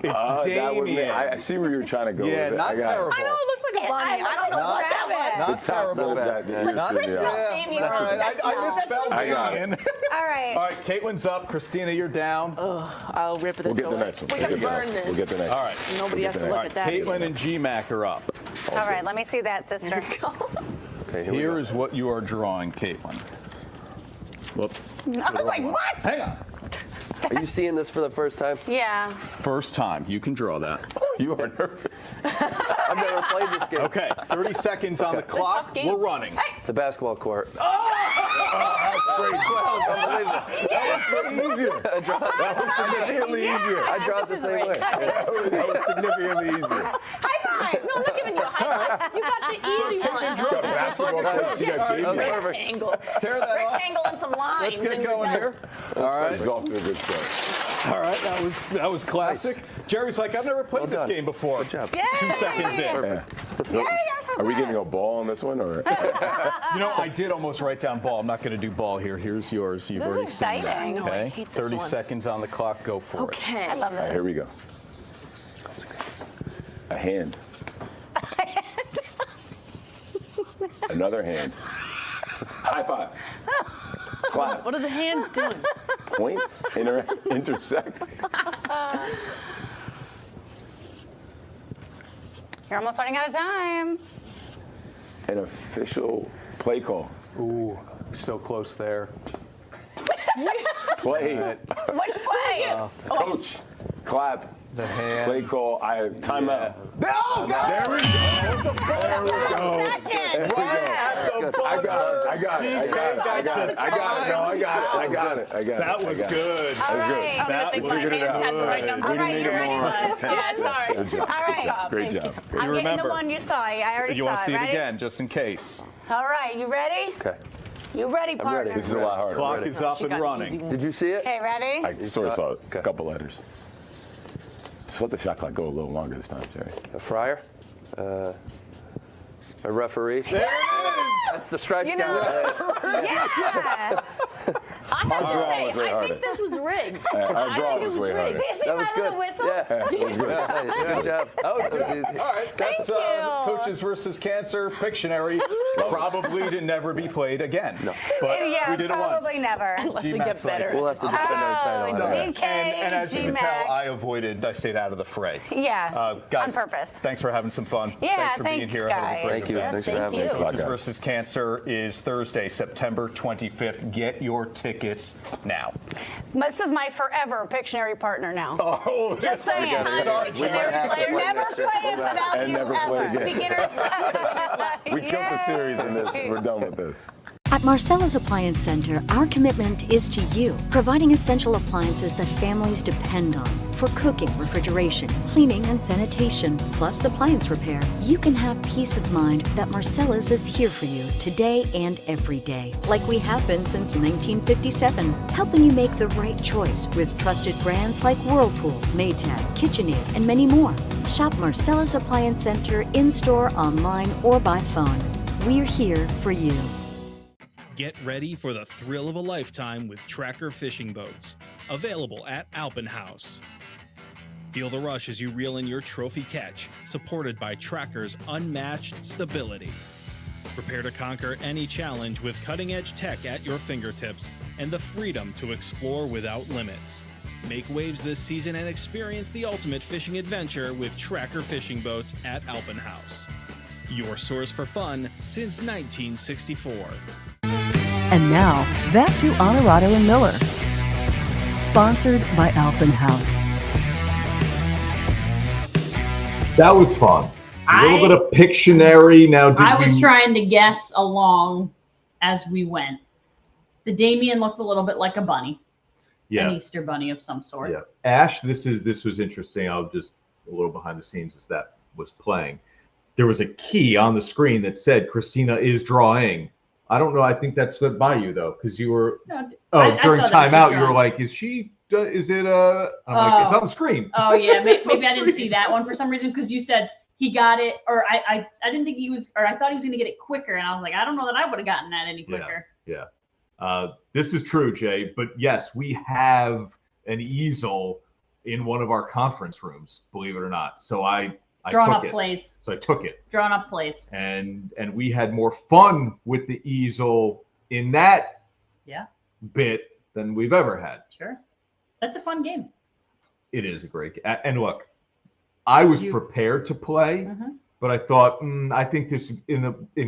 It's Damien.
I see where you're trying to go
Yeah,
with it.
not terrible.
I know it looks like a bunny. I don't know what that was.
Not terrible.
Not
Damien.
All right, I misspelled
I got it.
Damien.
All right.
All right, Caitlin's up. Christina, you're down.
I'll rip this
We'll get the
away.
next one.
We can burn this.
We'll get the next one.
All right.
Nobody has to
the
look
next
at that.
Caitlin and GMAC are up.
All right, let me see that, sister.
Okay, we
Here
go.
is what you are drawing, Caitlin. Whoop.
I was like, what?
Hang on.
Are you seeing this for the first time?
Yeah.
First time. You can draw that.
You are nervous.
I've never played this game.
Okay, 30 seconds on the clock.
game.
We're running.
It's a basketball court.
Oh!
easier. That was significantly easier.
I draw it the same way.
That was significantly easier.
High five. No, I'm not giving you a high five. You got the easy one.
Rectangle.
Tear that off.
Rectangle and some lines.
Let's get going here. All right.
It's off to a good start.
All right, that was classic. Jerry's like, I've never played this game before.
Good job.
2 seconds in.
Yeah. So, are we getting a ball on this one, or?
You know, I did almost write down ball. I'm not going to do ball here. Here's yours. You've already seen that.
exciting.
Okay.
I hate this
30
one.
seconds on the clock. Go for it.
Okay.
I love
All right,
this.
here we go. A hand. Another hand. High five. Clap.
What are the hands doing?
Point. Intersect.
You're almost running out of time.
An official play call.
Ooh, so close there.
Play.
Which play?
Coach. Clap.
The hand.
Play call. Timeout.
Oh, God.
There we go. There we go. There we go. I got it.
That was good.
All right. I'm
That
gonna think
was
my
good.
hands had the right number. All right,
need
you're
it
ready
more.
for this? Yeah, sorry.
Good job.
All right.
Great job.
I'm getting
remember.
the one you saw. I already
You
saw
want to see it
Ready?
again, just in case.
All right, you ready?
Okay.
You ready, partner?
ready.
This is a lot harder.
Clock is up
She
and
got
running.
easy.
Did you see it?
Okay, ready?
I sort of saw a couple letters. Just let the shot clock go a little longer this time, Jerry.
A fryer? A referee?
There it is.
That's the stripes
You know-
count.
Yeah. I'm
Our
not
draw
gonna say.
was way
I
harder.
think this was rigged.
Our draw
think it
was
was
way harder.
rigged.
Did you see
That
my
was
little
good.
whistle?
Yeah.
It was good.
Nice. Good job.
That was good.
easy.
All right, that's
Thank you.
Coaches versus Cancer Pictionary. Probably to never be played again. No. But
Yeah,
we did it once.
probably never.
Unless we
G-Mac
get better.
We'll have to defend our title.
Oh,
on that.
DK,
And as you can tell,
G-Mac.
I stayed out of the fray.
Yeah,
Guys,
on purpose.
Thanks for having some fun.
Yeah,
thanks for being
thanks,
here.
guys.
Ahead of the
Thank you.
event.
Thanks for
thank
having
you.
me.
Coaches versus Cancer is Thursday, September 25th. Get your tickets now.
This is my forever Pictionary partner now.
Oh,
Just saying.
Sorry,
We might have to play
Never
next year.
play it without
And
you
never play
ever.
again.
Beginners left.
We killed the series in this. We're done with this.
At Marcella's Appliance Center, our commitment is to you, providing essential appliances that families depend on. For cooking, refrigeration, cleaning, and sanitation, plus appliance repair, you can have peace of mind that Marcella's is here for you today and every day, like we have been since 1957, helping you make the right choice with trusted brands like Whirlpool, Maytag, KitchenAid, and many more. Shop Marcella's Appliance Center in-store, online, or by phone. We're here for you.
Get ready for the thrill of a lifetime with Tracker fishing boats, available at Alpenhaus. Feel the rush as you reel in your trophy catch, supported by Tracker's unmatched stability. Prepare to conquer any challenge with cutting-edge tech at your fingertips and the freedom to explore without limits. Make waves this season and experience the ultimate fishing adventure with Tracker fishing boats at Alpenhaus. Your source for fun since 1964.
And now, back to Onorato and Miller. Sponsored by Alpenhaus.
That was fun. A little bit of Pictionary. Now,
I was trying to guess along as we went. The Damien looked a little bit like a bunny, an Easter bunny of some sort.
Yeah, Ash, this was interesting. I'll just a little behind the scenes as that was playing. There was a key on the screen that said Christina is drawing. I don't know. I think that slipped by you though, because you were
I
during
saw that
timeout.
she
You were
drawing.
like, "Is she? Is it? I'm like, it's on the screen."
Oh yeah, maybe I didn't see that one for some reason because you said he got it, or I didn't think he was, or I thought he was going to get it quicker, and I was like, I don't know that I would have gotten that any quicker.
Yeah. This is true, Jay. But yes, we have an easel in one of our conference rooms, believe it or not. So I
Drawn
took
up
it.
plays.
So I took it.
Drawn up plays.
And we had more fun with the easel in that bit than we've ever had.
Sure. That's a fun game.
It is a great game. And look, I was prepared to play, but I thought, I think this in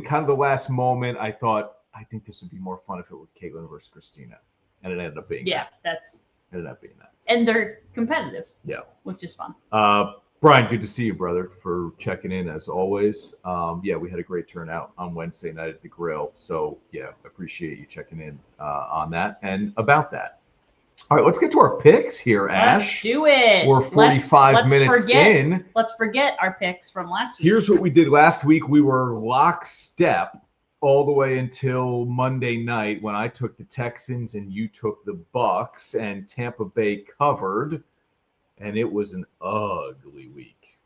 kind of the last moment, I thought, I think this would be more fun if it were Caitlin versus Christina. And it ended up being that.
That's
It ended up being that.
and they're competitive.
Yeah.
Which is fun.
Brian, good to see you, brother, for checking in as always. Yeah, we had a great turnout on Wednesday night at the grill. So, yeah, appreciate you checking in on that and about that. All right, let's get to our picks here, Ash.
Let's do it.
We're 45 minutes in.
Let's forget our picks from last week.
Here's what we did last week. We were lockstep all the way until Monday night when I took the Texans and you took the Bucks, and Tampa Bay covered, and it was an ugly week.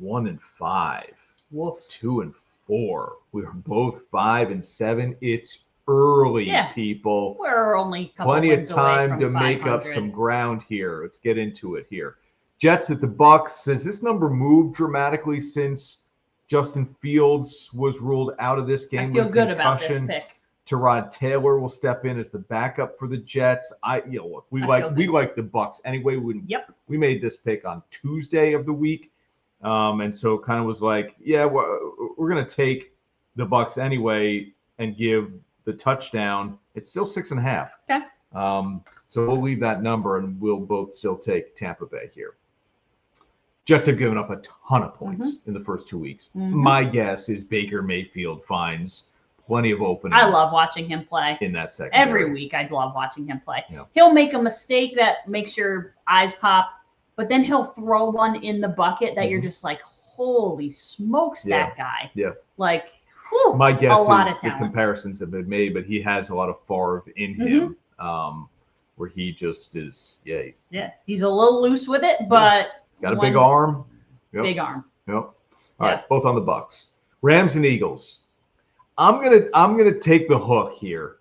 1-5.
Woof.
2-4. We were both 5-7. It's early, people.
We're only a couple
plenty of
wins
time
away
to
from
make up
500.
some ground here. Let's get into it here. Jets at the Bucks. Has this number moved dramatically since Justin Fields was ruled out of this game?
I feel good about this pick.
Tyrod Taylor will step in as the backup for the Jets. Look, we like the Bucks anyway. We made this pick on Tuesday of the week, and so kind of was like, yeah, we're gonna take the Bucks anyway and give the touchdown. It's still 6.5.
Okay.
So we'll leave that number, and we'll both still take Tampa Bay here. Jets have given up a ton of points in the first 2 weeks. My guess is Baker Mayfield finds plenty of openings.
I love watching him play.
In that second.
Every week, I love watching him play.
Yeah.
He'll make a mistake that makes your eyes pop, but then he'll throw one in the bucket that you're just like, holy smokes, that guy.
Yeah.
Like, whew,
my guess
a lot
is
of
the
talent.
comparisons have been made, but he has a lot of Favre in him, where he just is,
he's a little loose with it, but
got a big arm. Yep.
Big arm.
Yep. All right, both on the Bucks. Rams and Eagles. I'm gonna take the hook here,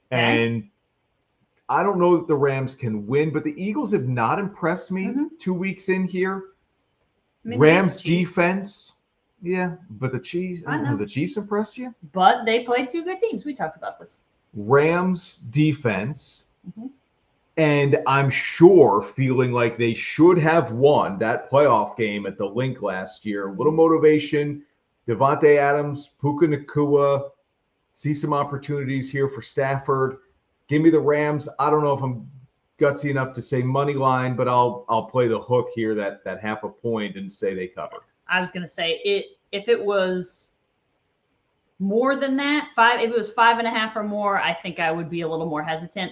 and I don't know that the Rams can win, but the Eagles have not impressed me 2 weeks in here. Rams defense, but the Chiefs. Have the Chiefs impressed you?
But they played two good teams. We talked about this.
Rams defense, and I'm sure feeling like they should have won that playoff game at the Link last year. A little motivation. Devontae Adams, Puka Nacua, see some opportunities here for Stafford. Give me the Rams. I don't know if I'm gutsy enough to say money line, but I'll play the hook here, that half a point, and say they cover.
I was gonna say if it was more than that, if it was 5.5 or more, I think I would be a little more hesitant.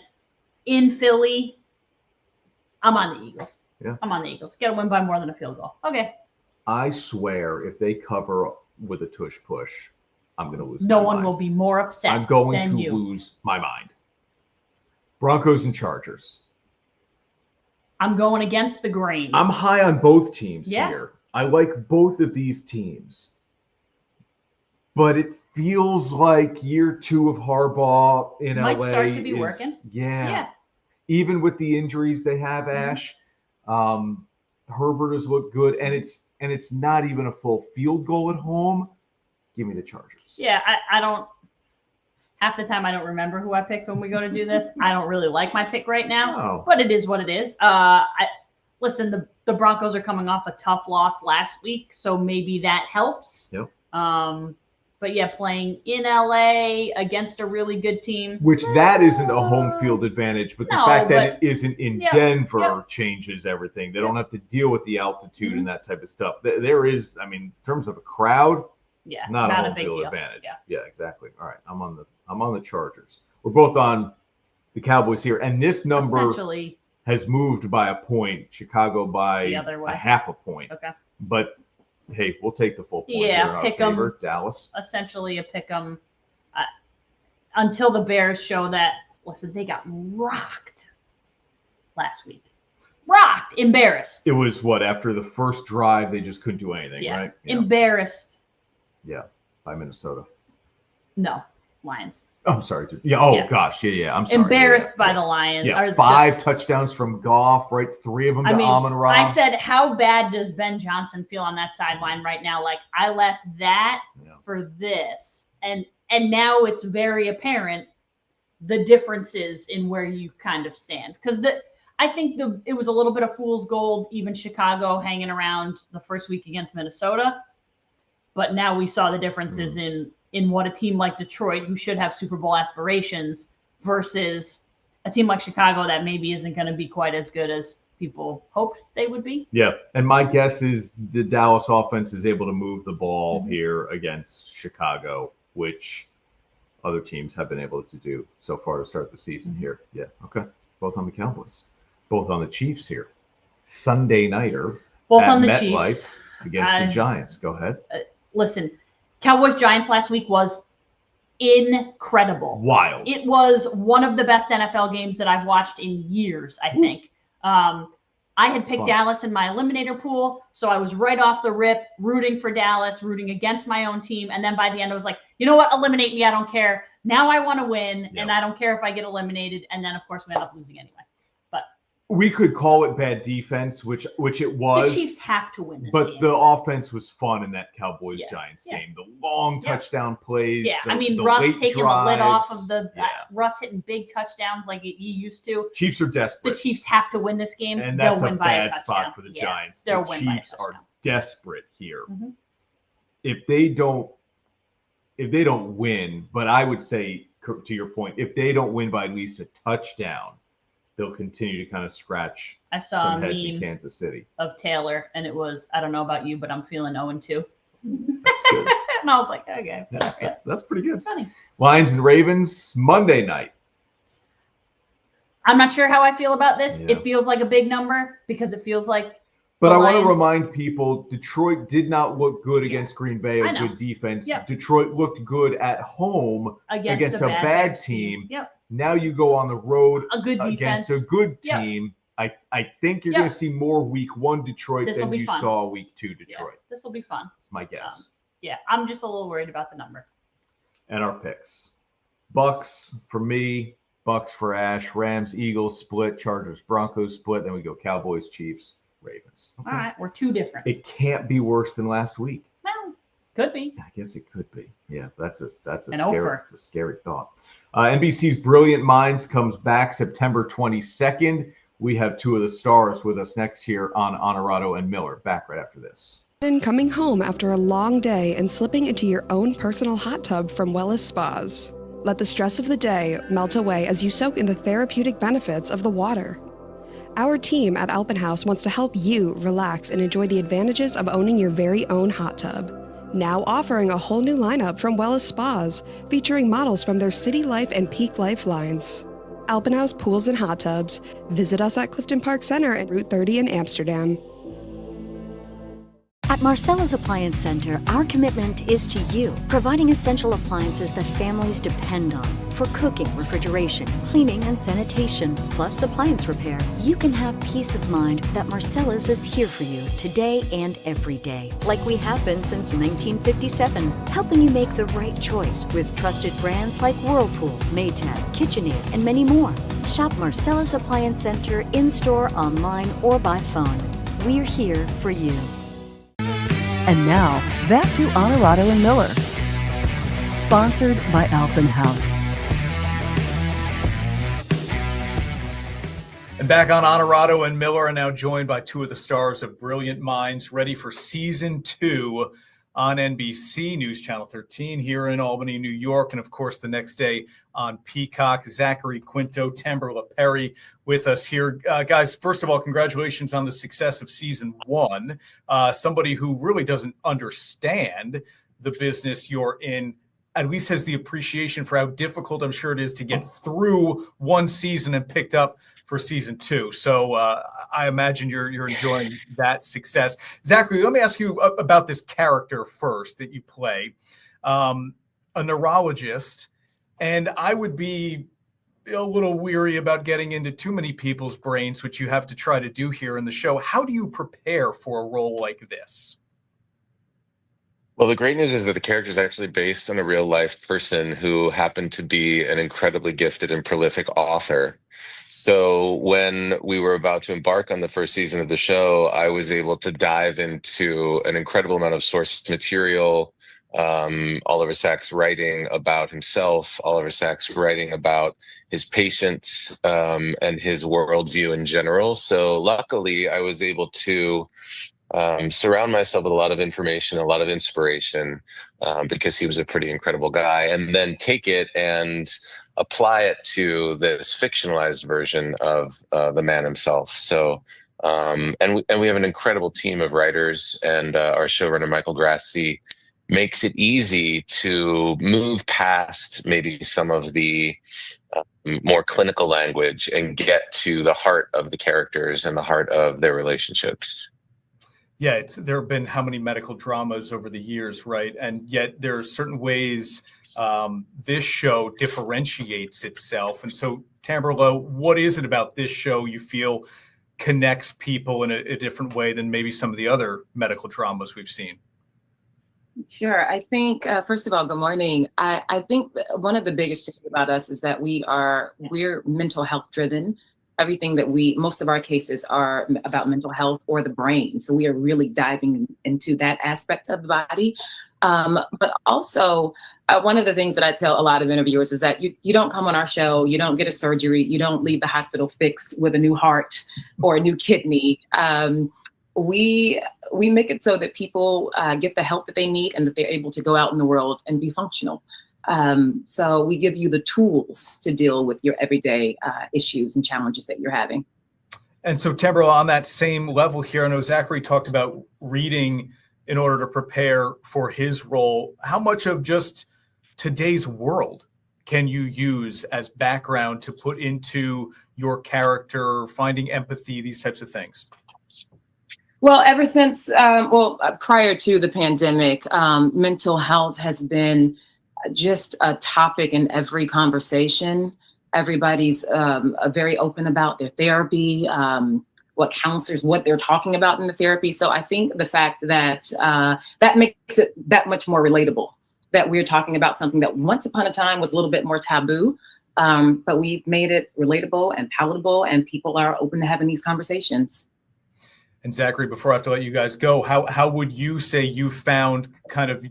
In Philly, I'm on the Eagles.
Yeah.
I'm on the Eagles. Got to win by more than a field goal. Okay.
I swear, if they cover with a tush push, I'm going to lose.
No one will be more upset.
I'm going
than
to
you.
lose my mind. Broncos and Chargers.
I'm going against the grain.
I'm high on both teams here. I like both of these teams. But it feels like year 2 of Harbaugh in
Might
LA
start to be working.
Yeah. Even with the injuries they have, Ash, Herbert has looked good, and it's not even a full field goal at home. Give me the Chargers.
Yeah, I don't. Half the time I don't remember who I picked when we go to do this. I don't really like my pick right now, but it is what it is. Listen, the Broncos are coming off a tough loss last week, so maybe that helps.
Yep.
But yeah, playing in LA against a really good team.
Which that isn't a home field advantage, but the fact that it isn't in Denver changes everything. They don't have to deal with the altitude and that type of stuff. There is, in terms of a crowd, not a home
big
field
deal.
advantage. Yeah, exactly. All right, I'm on the Chargers. We're both on the Cowboys here, and this number
Essentially
has moved by a point. Chicago by
the other way.
a half a point.
Okay.
But hey, we'll take the full point.
Yeah, pick 'em.
Dallas.
Essentially a pick 'em until the Bears show that. Listen, they got rocked last week. Rocked, embarrassed.
It was after the first drive, they just couldn't do anything, right? Yeah.
Embarrassed.
Yeah, by Minnesota.
No, Lions.
I'm sorry. Yeah. Gosh. Yeah. I'm sorry.
Embarrassed by the Lions.
Yeah. 5 touchdowns from Goff, right? 3 of them to Amon-Ra.
I said, how bad does Ben Johnson feel on that sideline right now? Like, I left that for this. And now it's very apparent the differences in where you kind of stand. Because I think it was a little bit of fool's gold, even Chicago hanging around the first week against Minnesota. But now we saw the differences in what a team like Detroit, who should have Super Bowl aspirations, versus a team like Chicago that maybe isn't going to be quite as good as people hoped they would be.
Yeah, and my guess is the Dallas offense is able to move the ball here against Chicago, which other teams have been able to do so far to start the season here. Yeah, okay. Both on the Cowboys. Both on the Chiefs here. Sunday nighter.
Both on the
MetLife
Chiefs.
Against the Giants. Go ahead.
Listen, Cowboys-Giants last week was incredible.
Wild.
It was one of the best NFL games that I've watched in years, I think. I had picked Dallas in my eliminator pool, so I was right off the rip rooting for Dallas, rooting against my own team. And then by the end, I was like, you know what? Eliminate me. I don't care. Now I want to win, and I don't care if I get eliminated. And then, of course, we end up losing anyway. But
we could call it bad defense, which it was.
The Chiefs have to win this
but
game.
The offense was fun in that Cowboys-Giants game. The long touchdown plays.
Yeah,
the
Russ
late
taking
drives.
the lid off of the Russ hitting big touchdowns like he used to.
Chiefs are desperate.
The Chiefs have to win this game.
And that's
They'll win
a
by a
bad
touchdown.
spot for the Giants.
They'll
The
win by a
Chiefs are
touchdown.
desperate here. If they don't win, but I would say, to your point, if they don't win by at least a touchdown, they'll continue to kind of scratch
I saw
some
a
heads in
meme
Kansas City.
of Taylor, and it was, I don't know about you, but I'm feeling 0-2.
That's good.
And I was like, okay.
That's pretty good.
It's funny.
Lions and Ravens, Monday night.
I'm not sure how I feel about this.
Yeah.
It feels like a big number because it feels like
But
the
I want to
Lions-
remind people, Detroit did not look good against Green Bay,
I
a
know.
good defense.
Yep.
Detroit looked good at home against a bad team.
Yep.
Now you go on the road
A good
against
defense.
a good
Yep.
team. I think you're
Yep.
going to see more week 1 Detroit
This'll
than
be
you
fun.
saw week 2 Detroit.
This will be fun.
That's my guess.
Yeah, I'm just a little worried about the number.
And our picks. Bucks for me, Bucks for Ash, Rams, Eagles split, Chargers, Broncos split. Then we go Cowboys, Chiefs, Ravens.
All right, we're two different.
It can't be worse than last week.
Well, could be.
I guess it could be. Yeah, that's a
An
scary,
offer.
it's a scary thought. NBC's Brilliant Minds comes back September 22nd. We have two of the stars with us next here on Onorato and Miller. Back right after this.
Coming home after a long day and slipping into your own personal hot tub from Wellness Spas. Let the stress of the day melt away as you soak in the therapeutic benefits of the water. Our team at Alpenhaus wants to help you relax and enjoy the advantages of owning your very own hot tub. Now offering a whole new lineup from Wellness Spas, featuring models from their City Life and Peak Life lines. Alpenhaus Pools and Hot Tubs. Visit us at Clifton Park Center and Route 30 in Amsterdam.
At Marcella's Appliance Center, our commitment is to you, providing essential appliances that families depend on for cooking, refrigeration, cleaning, and sanitation, plus appliance repair. You can have peace of mind that Marcella's is here for you today and every day, like we have been since 1957, helping you make the right choice with trusted brands like Whirlpool, Maytag, KitchenAid, and many more. Shop Marcella's Appliance Center in-store, online, or by phone. We're here for you.
And now, back to Onorato and Miller. Sponsored by Alpenhaus.
And back on Onorato and Miller, and now joined by two of the stars of Brilliant Minds, ready for season 2 on NBC News Channel 13 here in Albany, New York, and of course the next day on Peacock. Zachary Quinto, Tamberla Perry with us here. Guys, first of all, congratulations on the success of season 1. Somebody who really doesn't understand the business you're in at least has the appreciation for how difficult I'm sure it is to get through one season and picked up for season 2. So I imagine you're enjoying that success. Zachary, let me ask you about this character first that you play, a neurologist. And I would be a little weary about getting into too many people's brains, which you have to try to do here in the show. How do you prepare for a role like this?
Well, the great news is that the character is actually based on a real life person who happened to be an incredibly gifted and prolific author. So when we were about to embark on the first season of the show, I was able to dive into an incredible amount of source material, Oliver Sacks writing about himself, Oliver Sacks writing about his patients and his worldview in general. So luckily, I was able to surround myself with a lot of information, a lot of inspiration, because he was a pretty incredible guy, and then take it and apply it to this fictionalized version of the man himself. So And we have an incredible team of writers, and our showrunner Michael Grassi makes it easy to move past maybe some of the more clinical language and get to the heart of the characters and the heart of their relationships.
Yeah, there have been how many medical dramas over the years, right? And yet there are certain ways this show differentiates itself. And so, Tamberlo, what is it about this show you feel connects people in a different way than maybe some of the other medical dramas we've seen?
Sure. I think, first of all, good morning. I think one of the biggest things about us is that we're mental health driven. Everything that most of our cases are about mental health or the brain. So we are really diving into that aspect of the body. But also, one of the things that I tell a lot of interviewers is that you don't come on our show, you don't get a surgery, you don't leave the hospital fixed with a new heart or a new kidney. We make it so that people get the help that they need and that they're able to go out in the world and be functional. So we give you the tools to deal with your everyday issues and challenges that you're having.
And so, Tamberlo, on that same level here, I know Zachary talked about reading in order to prepare for his role. How much of just today's world can you use as background to put into your character, finding empathy, these types of things?
Well, ever since, prior to the pandemic, mental health has been just a topic in every conversation. Everybody's very open about their therapy, what counselors, what they're talking about in the therapy. So I think the fact that that makes it that much more relatable, that we're talking about something that once upon a time was a little bit more taboo, but we've made it relatable and palatable, and people are open to having these conversations.
And Zachary, before I have to let you guys go, how would you say you found kind of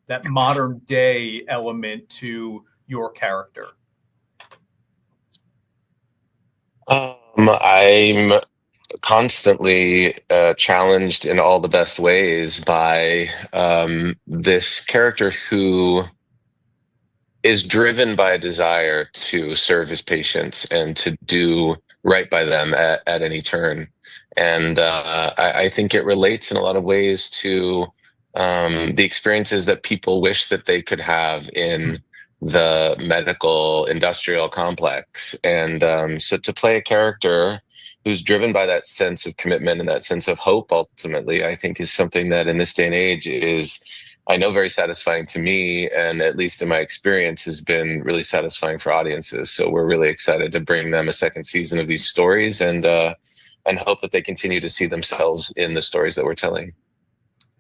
that modern day element to your character?
I'm constantly challenged in all the best ways by this character who is driven by a desire to serve his patients and to do right by them at any turn. And I think it relates in a lot of ways to the experiences that people wish that they could have in the medical industrial complex. And so to play a character who's driven by that sense of commitment and that sense of hope, ultimately, I think is something that in this day and age is, I know, very satisfying to me, and at least in my experience has been really satisfying for audiences. So we're really excited to bring them a second season of these stories and hope that they continue to see themselves in the stories that we're telling.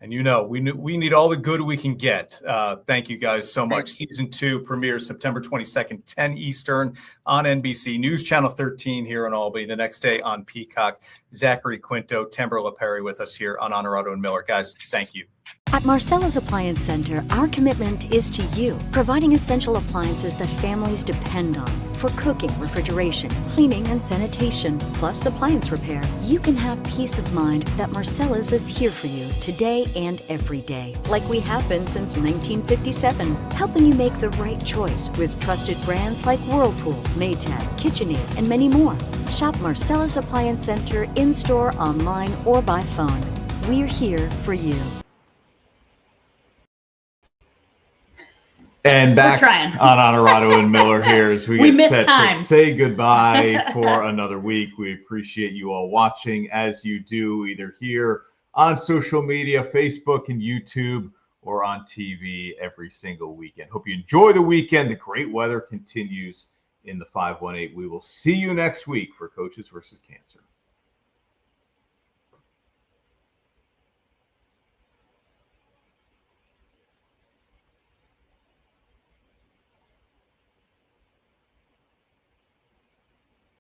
And we need all the good we can get. Thank you guys so much. Season 2 premieres September 22nd, 10 Eastern on NBC News Channel 13 here in Albany. The next day on Peacock. Zachary Quinto, Tamberlo Perry with us here on Onorato and Miller. Guys, thank you.
At Marcella's Appliance Center, our commitment is to you, providing essential appliances that families depend on. For cooking, refrigeration, cleaning, and sanitation, plus appliance repair, you can have peace of mind that Marcella's is here for you today and every day, like we have been since 1957, helping you make the right choice with trusted brands like Whirlpool, Maytag, KitchenAid, and many more. Shop Marcella's Appliance Center in-store, online, or by phone. We're here for you.
And back on Onorato and Miller here as we get set to say goodbye for another week. We appreciate you all watching as you do, either here on social media, Facebook and YouTube, or on TV every single weekend. Hope you enjoy the weekend. The great weather continues in the 518. We will see you next week for Coaches versus Cancer.